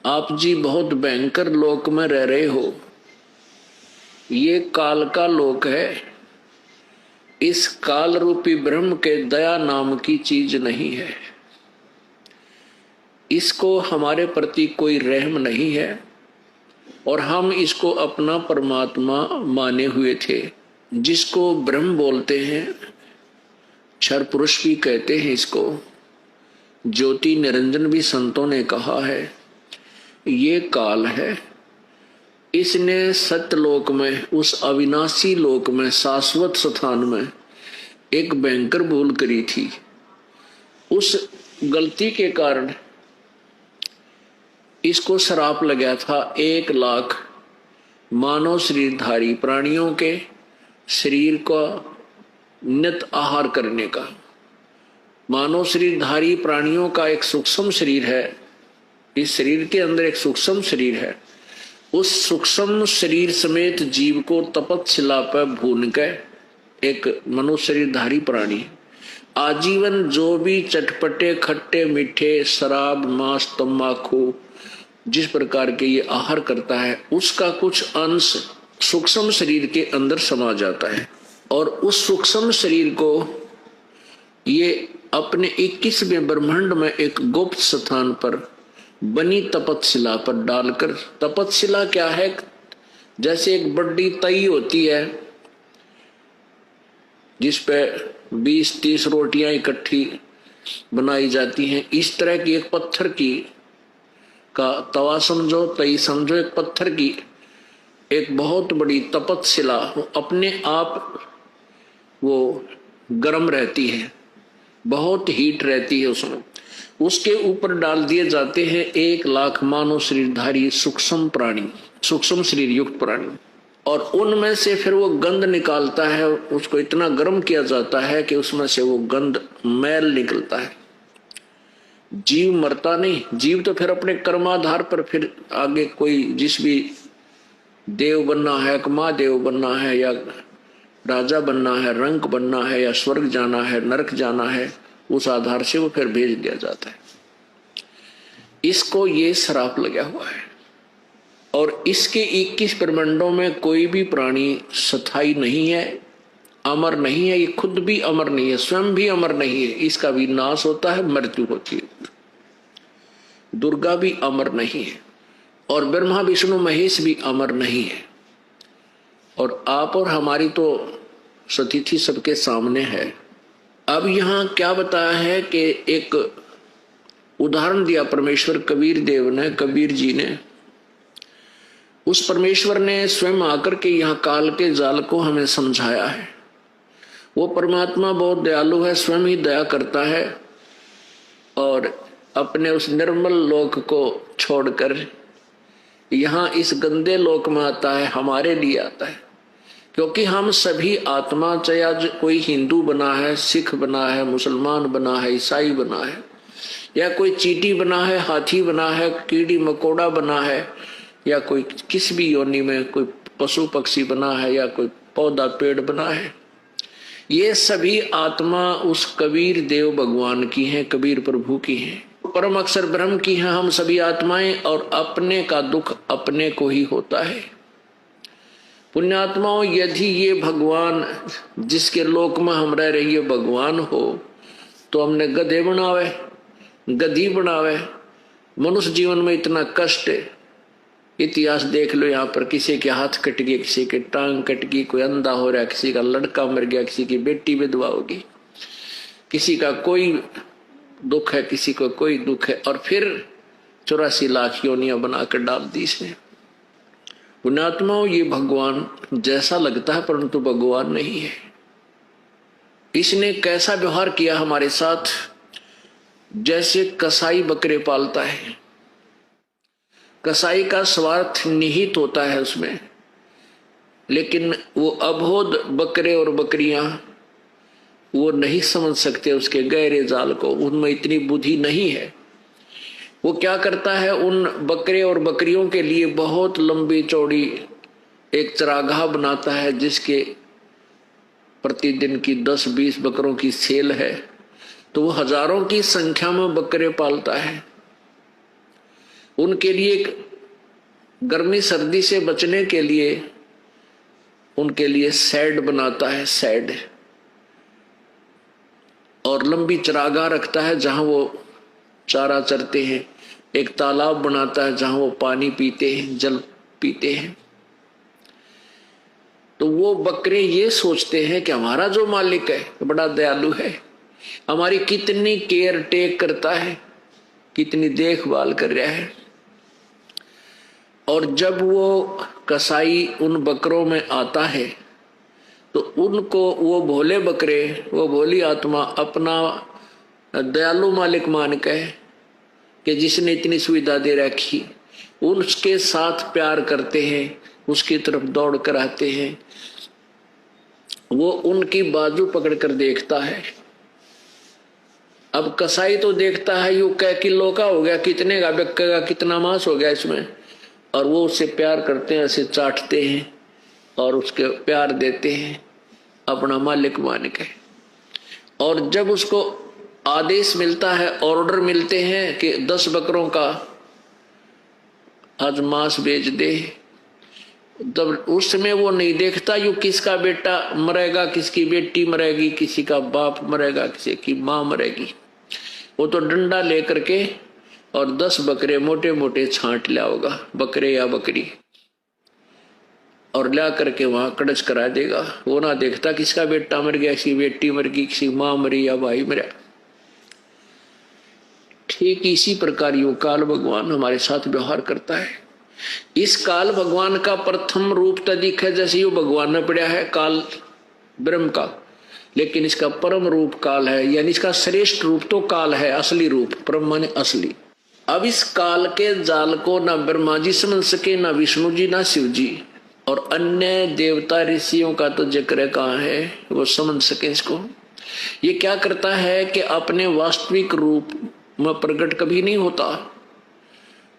आप जी बहुत भयंकर लोक में रह रहे हो। ये काल का लोक है। इस काल रूपी ब्रह्म के दया नाम की चीज नहीं है। इसको हमारे प्रति कोई रहम नहीं है और हम इसको अपना परमात्मा माने हुए थे, जिसको ब्रह्म बोलते हैं। क्षर पुरुष भी कहते हैं इसको। ज्योति निरंजन भी संतों ने कहा है। ये काल है। इसने सत्यलोक में, उस अविनाशी लोक में, शाश्वत स्थान में एक भयंकर भूल करी थी। उस गलती के कारण इसको श्राप लगा था 1,00,000 मानव शरीरधारी प्राणियों के शरीर का नित आहार करने का। मानव शरीरधारी प्राणियों का एक सूक्ष्म शरीर है। इस शरीर के अंदर एक सूक्ष्म शरीर है। उस सूक्ष्म शरीर समेत जीव को तपस्या पर भून के एक मनुष्य शरीरधारी प्राणी आजीवन जो भी चटपटे खट्टे मीठे शराब मांस तंबाकू जिस प्रकार के ये आहार करता है, उसका कुछ अंश सूक्ष्म शरीर के अंदर समा जाता है और उस सूक्ष्म शरीर को ये अपने 21वें ब्रह्मांड में एक गुप्त स्थान पर बनी तपस्या पर डालकर। तपस्या क्या है? जैसे एक बड़ी तई होती है जिस पे 20-30 रोटियां इकट्ठी बनाई जाती हैं, इस तरह की एक पत्थर की का तवा समझो, तई समझो, एक पत्थर की एक बहुत बड़ी तपस्या अपने आप वो गर्म रहती है, बहुत हीट रहती है उसमें। उसके ऊपर डाल दिए जाते हैं 1,00,000 मानव शरीरधारी सूक्ष्म प्राणी, सूक्ष्म शरीर युक्त प्राणी, और उनमें से फिर वो गंध निकालता है। उसको इतना गर्म किया जाता है कि उसमें से वो गंध मैल निकलता है। जीव मरता नहीं। जीव तो फिर अपने कर्माधार पर फिर आगे कोई जिस भी देव बनना है, महादेव बनना है, या राजा बनना है, रंक बनना है, या स्वर्ग जाना है, नरक जाना है, उस आधार से वो फिर भेज दिया जाता है। इसको ये श्राप लगा हुआ है और इसके 21 ब्रह्मांडों में कोई भी प्राणी स्थायी नहीं है, अमर नहीं है। ये खुद भी अमर नहीं है, स्वयं भी अमर नहीं है। इसका भी नाश होता है, मृत्यु होती है। दुर्गा भी अमर नहीं है और ब्रह्मा विष्णु महेश भी अमर नहीं है। और आप और हमारी तो स्थिति सबके सामने है। अब यहां क्या बताया है कि एक उदाहरण दिया परमेश्वर कबीर देव ने, कबीर जी ने। उस परमेश्वर ने स्वयं आकर के यहाँ काल के जाल को हमें समझाया है। वो परमात्मा बहुत दयालु है, स्वयं ही दया करता है और अपने उस निर्मल लोक को छोड़कर यहाँ इस गंदे लोक में आता है, हमारे लिए आता है। क्योंकि हम सभी आत्मा, चाहे आज कोई हिंदू बना है, सिख बना है, मुसलमान बना है, ईसाई बना है, या कोई चींटी बना है, हाथी बना है, कीड़ी मकोड़ा बना है, या कोई किस भी योनि में कोई पशु पक्षी बना है, या कोई पौधा पेड़ बना है, ये सभी आत्मा उस कबीर देव भगवान की हैं, कबीर प्रभु की हैं, परम अक्षर ब्रह्म की हैं हम सभी आत्माएं। और अपने का दुख अपने को ही होता है। पुण्यात्माओं, यदि ये भगवान जिसके लोक में हम रह रही है भगवान हो, तो हमने गधे बनावे, गधी बनावे। मनुष्य जीवन में इतना कष्ट है। इतिहास देख लो, यहाँ पर किसी के हाथ कट गए, किसी के टांग कट गई, कोई अंधा हो रहा है, किसी का लड़का मर गया, किसी की बेटी विधवा होगी, किसी का कोई दुख है, किसी को कोई दुख है, और फिर 84 लाख योनियां बनाकर डाल दी इसने। पुण्यात्माओं, ये भगवान जैसा लगता है परंतु भगवान नहीं है। इसने कैसा व्यवहार किया हमारे साथ? जैसे कसाई बकरे पालता है। कसाई का स्वार्थ निहित होता है उसमें, लेकिन वो अबोध बकरे और बकरियां वो नहीं समझ सकते उसके गहरे जाल को। उनमें इतनी बुद्धि नहीं है। वो क्या करता है, उन बकरे और बकरियों के लिए बहुत लंबी चौड़ी एक चरागाह बनाता है, जिसके प्रतिदिन की 10-20 बकरों की सेल है। तो वो हजारों की संख्या में बकरे पालता है। उनके लिए गर्मी सर्दी से बचने के लिए उनके लिए शेड बनाता है, शेड, और लंबी चरागाह रखता है जहां वो चारा चरते हैं। एक तालाब बनाता है जहां वो पानी पीते हैं, जल पीते हैं। तो वो बकरे ये सोचते हैं कि हमारा जो मालिक है बड़ा दयालु है, हमारी कितनी केयर टेक करता है, कितनी देखभाल कर रहा है। और जब वो कसाई उन बकरों में आता है तो उनको वो भोले बकरे, वो भोली आत्मा अपना दयालु मालिक मान के कि जिसने इतनी सुविधा दे रखी, उसके साथ प्यार करते हैं, उसकी तरफ दौड़ कर आते हैं। वो उनकी बाजू पकड़ कर देखता है। अब कसाई तो देखता है यू कै किलो का हो गया, कितने का बिकेगा, कितना मांस हो गया इसमें, और वो उससे प्यार करते हैं, ऐसे चाटते हैं और उसके प्यार देते हैं अपना मालिक मान के। और जब उसको आदेश मिलता है, ऑर्डर मिलते हैं कि 10 बकरों का आज मांस बेच दे, तब उस समय वो नहीं देखता यू किसका बेटा मरेगा, किसकी बेटी मरेगी, किसी का बाप मरेगा, किसी की माँ मरेगी। वो तो डंडा लेकर के और 10 बकरे मोटे मोटे छांट लिया होगा, बकरे या बकरी, और ला करके वहां कड़च करा देगा। वो ना देखता किसका बेटा मर गया, किसी बेटी मर गई, किसी माँ मरी या भाई मरा। ठीक इसी प्रकार यो काल भगवान हमारे साथ व्यवहार करता है। इस काल भगवान का प्रथम रूप तो दिखा जैसे यो भगवान में पड़ा है काल ब्रह्म का, लेकिन इसका परम रूप काल है, यानी इसका श्रेष्ठ रूप तो काल है, असली रूप, परम माने असली। अब इस काल के जाल को ना ब्रह्मा जी समझ सके, ना विष्णु जी, ना शिव जी, और अन्य देवता ऋषियों का तो जिक्र कहाँ है वो समझ सके इसको। ये क्या करता है कि अपने वास्तविक रूप में प्रकट कभी नहीं होता।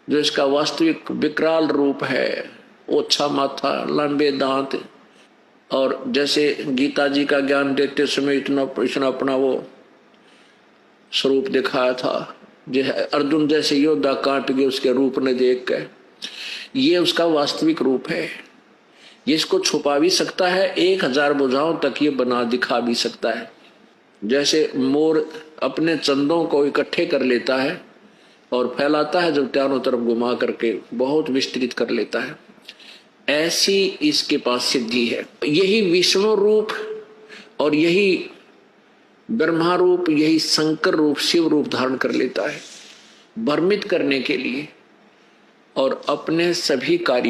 जो इसका वास्तविक विकराल रूप है, ओछा माथा, लंबे दांत, और जैसे गीता जी का ज्ञान देते समय इतना अपना वो स्वरूप दिखाया था, अर्जुन जैसे योद्धा कांप गए उसके रूप ने देख के, ये उसका वास्तविक रूप है। ये इसको छुपा भी सकता है, 1000 भुजाओं तक ये बना दिखा भी सकता है। जैसे मोर अपने चंदों को इकट्ठे कर लेता है और फैलाता है, जब चारों तरफ घुमा करके बहुत विस्तृत कर लेता है, ऐसी इसके पास सिद्धि है। यही विष्णु रूप और यही ब्रह्मा रूप, यही शंकर रूप, शिव रूप धारण कर लेता है भ्रमित करने के लिए और अपने सभी कार्य